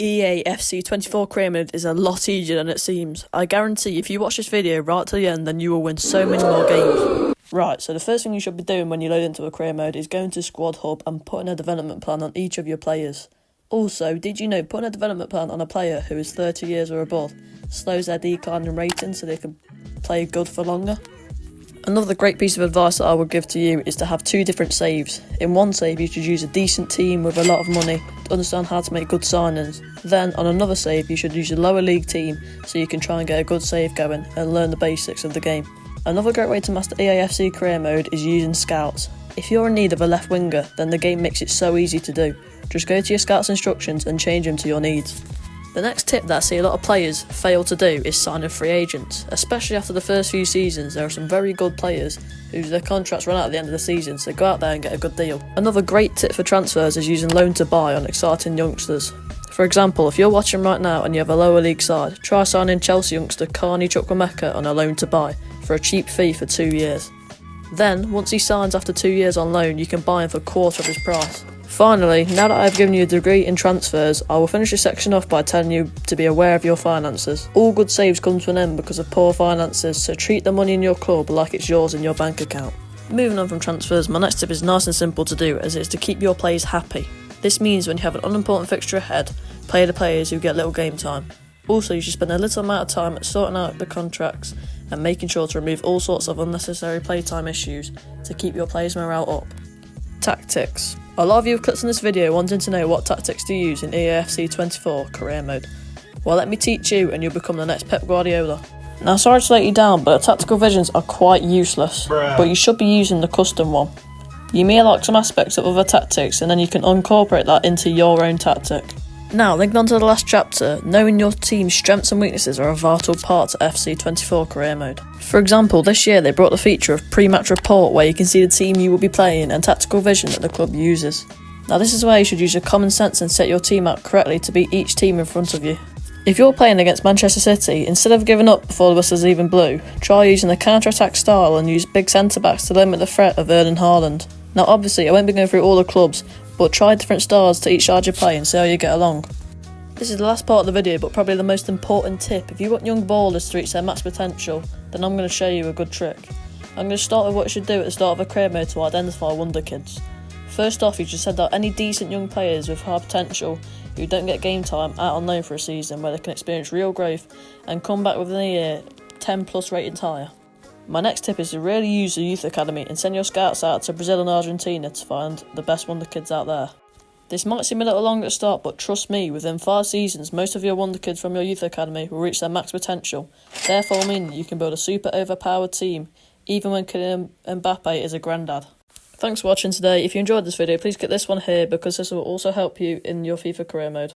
EA FC 24 career mode is a lot easier than it seems. I guarantee if you watch this video right to the end, then you will win so many more games. Right, so the first thing you should be doing when you load into a career mode is going to Squad Hub and putting a development plan on each of your players. Also, did you know putting a development plan on a player who is 30 years or above slows their decline in rating so they can play good for longer? Another great piece of advice that I would give to you is to have two different saves. In one save you should use a decent team with a lot of money to understand how to make good signings. Then on another save you should use a lower league team so you can try and get a good save going and learn the basics of the game. Another great way to master EAFC career mode is using scouts. If you're in need of a left winger, then the game makes it so easy to do. Just go to your scouts instructions and change them to your needs. The next tip that I see a lot of players fail to do is signing free agents. Especially after the first few seasons, there are some very good players whose their contracts run out at the end of the season, so go out there and get a good deal. Another great tip for transfers is using loan to buy on exciting youngsters. For example, if you're watching right now and you have a lower league side, try signing Chelsea youngster Carney Chukwuemeka on a loan to buy for a cheap fee for 2 years. Then, once he signs after 2 years on loan, you can buy him for a quarter of his price. Finally, now that I've given you a degree in transfers, I will finish this section off by telling you to be aware of your finances. All good saves come to an end because of poor finances, so treat the money in your club like it's yours in your bank account. Moving on from transfers, my next tip is nice and simple to do, as it is to keep your players happy. This means when you have an unimportant fixture ahead, play the players who get little game time. Also, you should spend a little amount of time sorting out the contracts and making sure to remove all sorts of unnecessary playtime issues to keep your players' morale up. Tactics. A lot of you have clicked on this video wanting to know what tactics to use in EAFC 24 career mode. Well, let me teach you and you'll become the next Pep Guardiola. Now, sorry to let you down, but tactical visions are quite useless, but you should be using the custom one. You may like some aspects of other tactics and then you can incorporate that into your own tactic. Now, linking on to the last chapter, knowing your team's strengths and weaknesses are a vital part to FC 24 career mode. For example, this year they brought the feature of pre-match report where you can see the team you will be playing and tactical vision that the club uses. Now this is where you should use your common sense and set your team out correctly to beat each team in front of you. If you're playing against Manchester City, instead of giving up before the whistle's even blew, try using the counter-attack style and use big centre-backs to limit the threat of Erling Haaland. Now obviously I won't be going through all the clubs, but try different styles to each side you play and see how you get along. This is the last part of the video, but probably the most important tip. If you want young ballers to reach their max potential, then I'm going to show you a good trick. I'm going to start with what you should do at the start of a career mode to identify wonderkids. First off, you should send out any decent young players with high potential who don't get game time out on loan for a season where they can experience real growth and come back within a year 10 plus ratings higher. My next tip is to really use the youth academy and send your scouts out to Brazil and Argentina to find the best wonder kids out there. This might seem a little long at the start, but trust me, within 5 seasons, most of your wonder kids from your youth academy will reach their max potential, therefore meaning you can build a super overpowered team, even when Kylian Mbappe is a granddad. Thanks for watching today. If you enjoyed this video, please click this one here because this will also help you in your FIFA career mode.